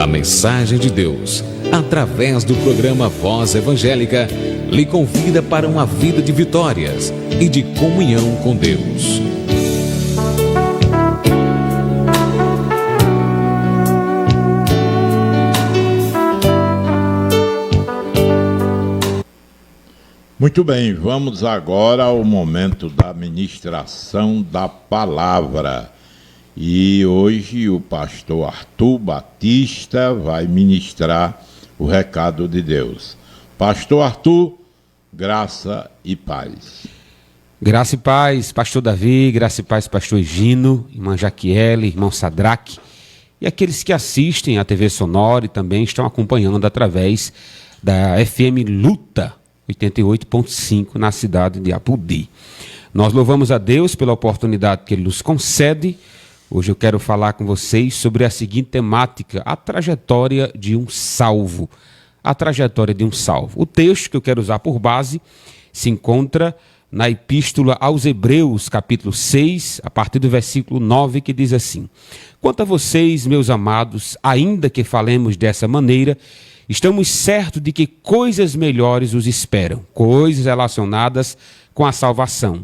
A mensagem de Deus, através do programa Voz Evangélica, lhe convida para uma vida de vitórias e de comunhão com Deus. Muito bem, vamos agora ao momento da ministração da palavra. E hoje o pastor Arthur Batista vai ministrar o recado de Deus. Pastor Arthur, graça e paz. Graça e paz, pastor Davi, graça e paz, pastor Egino, irmã Jaquiele, irmão Sadraque, e aqueles que assistem à TV Sonora e também estão acompanhando através da FM Luta 88.5 na cidade de Apodi. Nós louvamos a Deus pela oportunidade que Ele nos concede. Hoje eu quero falar com vocês sobre a seguinte temática: a trajetória de um salvo. A trajetória de um salvo. O texto que eu quero usar por base se encontra na Epístola aos Hebreus, capítulo 6, a partir do versículo 9, que diz assim: Quanto a vocês, meus amados, ainda que falemos dessa maneira, estamos certos de que coisas melhores os esperam, coisas relacionadas com a salvação.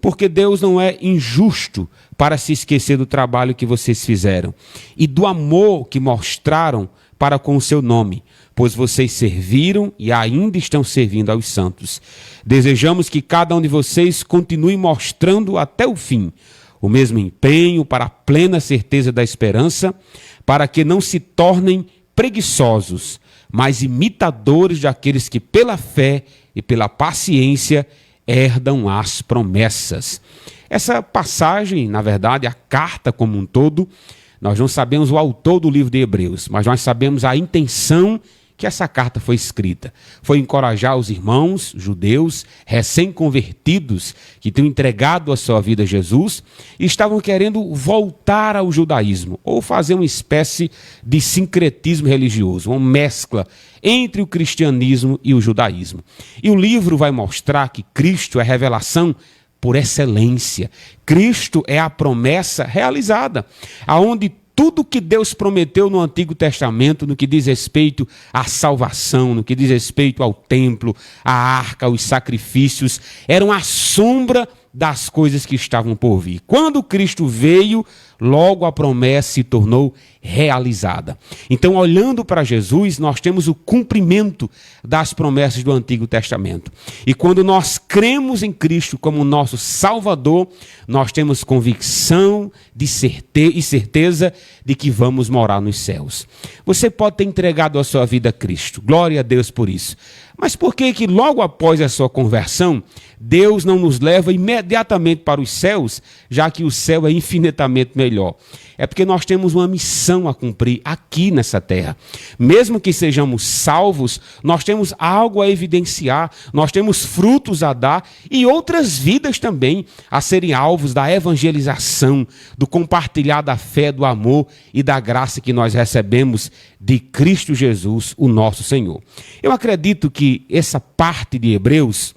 Porque Deus não é injusto para se esquecer do trabalho que vocês fizeram e do amor que mostraram para com o seu nome, pois vocês serviram e ainda estão servindo aos santos. Desejamos que cada um de vocês continue mostrando até o fim o mesmo empenho para a plena certeza da esperança, para que não se tornem preguiçosos, mas imitadores daqueles que pela fé e pela paciência herdam as promessas. Essa passagem, na verdade, a carta como um todo, nós não sabemos o autor do livro de Hebreus, mas nós sabemos a intenção que essa carta foi escrita. Foi encorajar os irmãos judeus recém-convertidos que tinham entregado a sua vida a Jesus e estavam querendo voltar ao judaísmo ou fazer uma espécie de sincretismo religioso, uma mescla entre o cristianismo e o judaísmo. E o livro vai mostrar que Cristo é a revelação por excelência. Cristo é a promessa realizada, aonde tudo que Deus prometeu no Antigo Testamento, no que diz respeito à salvação, no que diz respeito ao templo, à arca, aos sacrifícios, eram a sombra das coisas que estavam por vir. Quando Cristo veio, logo a promessa se tornou realizada. Então, olhando para Jesus, nós temos o cumprimento das promessas do Antigo Testamento. E quando nós cremos em Cristo como nosso Salvador, nós temos convicção e certeza de que vamos morar nos céus. Você pode ter entregado a sua vida a Cristo. Glória a Deus por isso. Mas por que logo após a sua conversão, Deus não nos leva imediatamente para os céus, já que o céu é infinitamente melhor? É porque nós temos uma missão a cumprir aqui nessa terra. Mesmo que sejamos salvos, nós temos algo a evidenciar, nós temos frutos a dar e outras vidas também a serem alvos da evangelização, do compartilhar da fé, do amor e da graça que nós recebemos de Cristo Jesus, o nosso Senhor. Eu acredito que essa parte de Hebreus,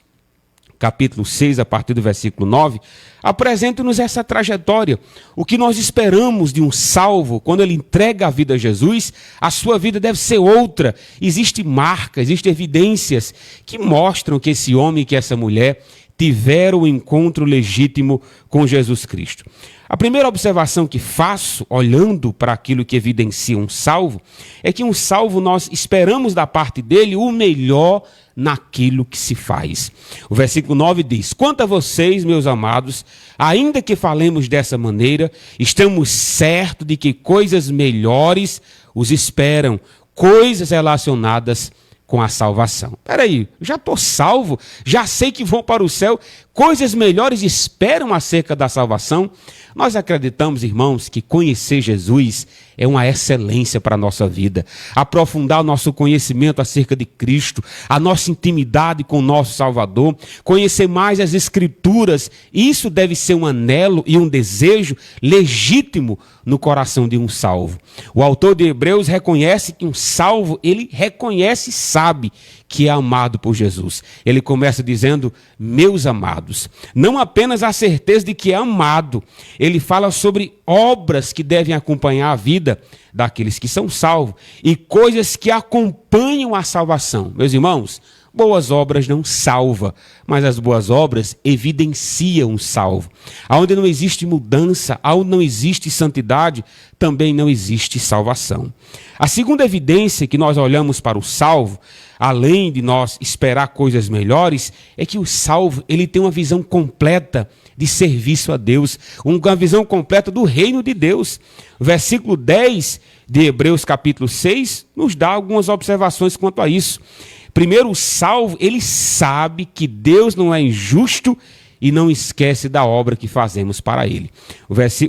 capítulo 6, a partir do versículo 9, apresenta-nos essa trajetória. O que nós esperamos de um salvo, quando ele entrega a vida a Jesus, a sua vida deve ser outra. Existem marcas, existem evidências que mostram que esse homem e que essa mulher tiveram o encontro legítimo com Jesus Cristo. A primeira observação que faço, olhando para aquilo que evidencia um salvo, é que um salvo nós esperamos da parte dele o melhor naquilo que se faz. O versículo 9 diz: Quanto a vocês, meus amados, ainda que falemos dessa maneira, estamos certos de que coisas melhores os esperam, coisas relacionadas com a salvação. Peraí, já estou salvo, já sei que vou para o céu, coisas melhores esperam acerca da salvação. Nós acreditamos, irmãos, que conhecer Jesus é uma excelência para a nossa vida. Aprofundar o nosso conhecimento acerca de Cristo, a nossa intimidade com o nosso Salvador, conhecer mais as Escrituras, isso deve ser um anelo e um desejo legítimo no coração de um salvo. O autor de Hebreus reconhece que um salvo, ele reconhece e sabe que é amado por Jesus. Ele começa dizendo, meus amados. Não apenas a certeza de que é amado, ele fala sobre obras que devem acompanhar a vida daqueles que são salvos e coisas que acompanham a salvação. Meus irmãos, boas obras não salvam, mas as boas obras evidenciam o salvo. Onde não existe mudança, onde não existe santidade, também não existe salvação. A segunda evidência que nós olhamos para o salvo, além de nós esperar coisas melhores, é que o salvo ele tem uma visão completa de serviço a Deus, uma visão completa do reino de Deus. O versículo 10 de Hebreus capítulo 6 nos dá algumas observações quanto a isso. Primeiro, o salvo, ele sabe que Deus não é injusto e não esquece da obra que fazemos para ele.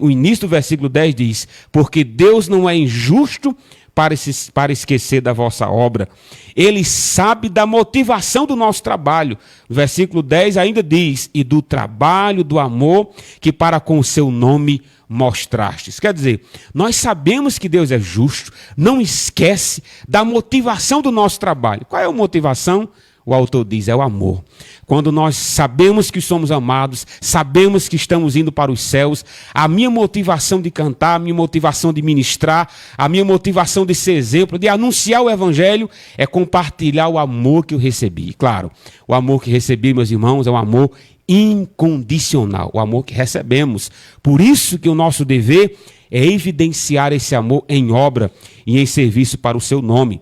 O início do versículo 10 diz, porque Deus não é injusto para esquecer da vossa obra. Ele sabe da motivação do nosso trabalho. O versículo 10 ainda diz, e do trabalho, do amor, que para com o seu nome mostrastes. Quer dizer, nós sabemos que Deus é justo, não esquece da motivação do nosso trabalho. Qual é a motivação? O autor diz, é o amor. Quando nós sabemos que somos amados, sabemos que estamos indo para os céus, a minha motivação de cantar, a minha motivação de ministrar, a minha motivação de ser exemplo, de anunciar o evangelho, é compartilhar o amor que eu recebi. Claro, o amor que recebi, meus irmãos, é um amor incondicional, o amor que recebemos. Por isso que o nosso dever é evidenciar esse amor em obra e em serviço para o seu nome.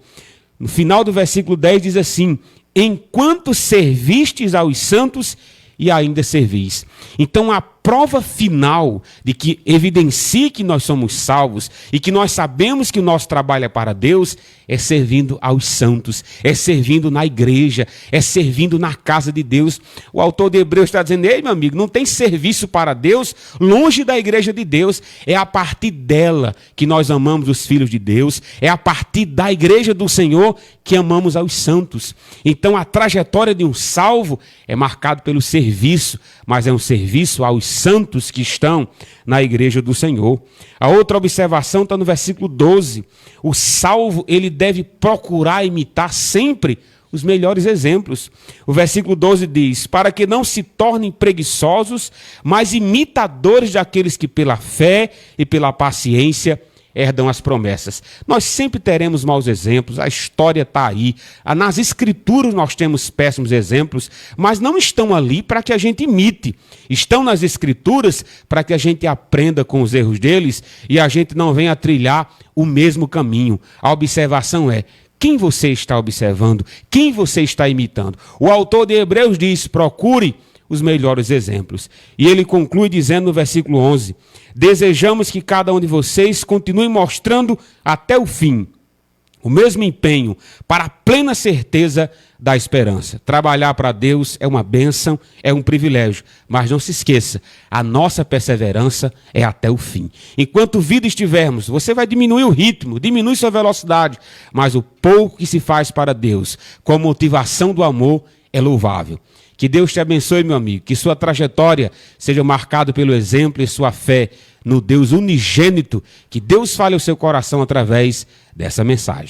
No final do versículo 10 diz assim, enquanto servistes aos santos e ainda servis. Então a prova final de que evidencia que nós somos salvos e que nós sabemos que o nosso trabalho é para Deus é servindo aos santos, é servindo na igreja, é servindo na casa de Deus. O autor de Hebreus está dizendo, ei meu amigo, não tem serviço para Deus longe da igreja de Deus, é a partir dela que nós amamos os filhos de Deus, é a partir da igreja do Senhor que amamos aos santos. Então a trajetória de um salvo é marcada pelo serviço, mas é um serviço aos santos que estão na igreja do Senhor. A outra observação está no versículo 12. O salvo, ele deve procurar imitar sempre os melhores exemplos. O versículo 12 diz, para que não se tornem preguiçosos, mas imitadores daqueles que pela fé e pela paciência herdam as promessas. Nós sempre teremos maus exemplos, a história está aí. Nas escrituras nós temos péssimos exemplos, mas não estão ali para que a gente imite. Estão nas escrituras para que a gente aprenda com os erros deles e a gente não venha trilhar o mesmo caminho. A observação é, quem você está observando? Quem você está imitando? O autor de Hebreus diz, procure os melhores exemplos. E ele conclui dizendo no versículo 11, desejamos que cada um de vocês continue mostrando até o fim o mesmo empenho para a plena certeza da esperança. Trabalhar para Deus é uma bênção, é um privilégio, mas não se esqueça, a nossa perseverança é até o fim. Enquanto vida estivermos, você vai diminuir o ritmo, diminui sua velocidade, mas o pouco que se faz para Deus, com a motivação do amor, é louvável. Que Deus te abençoe, meu amigo, que sua trajetória seja marcada pelo exemplo e sua fé no Deus unigênito, que Deus fale ao seu coração através dessa mensagem.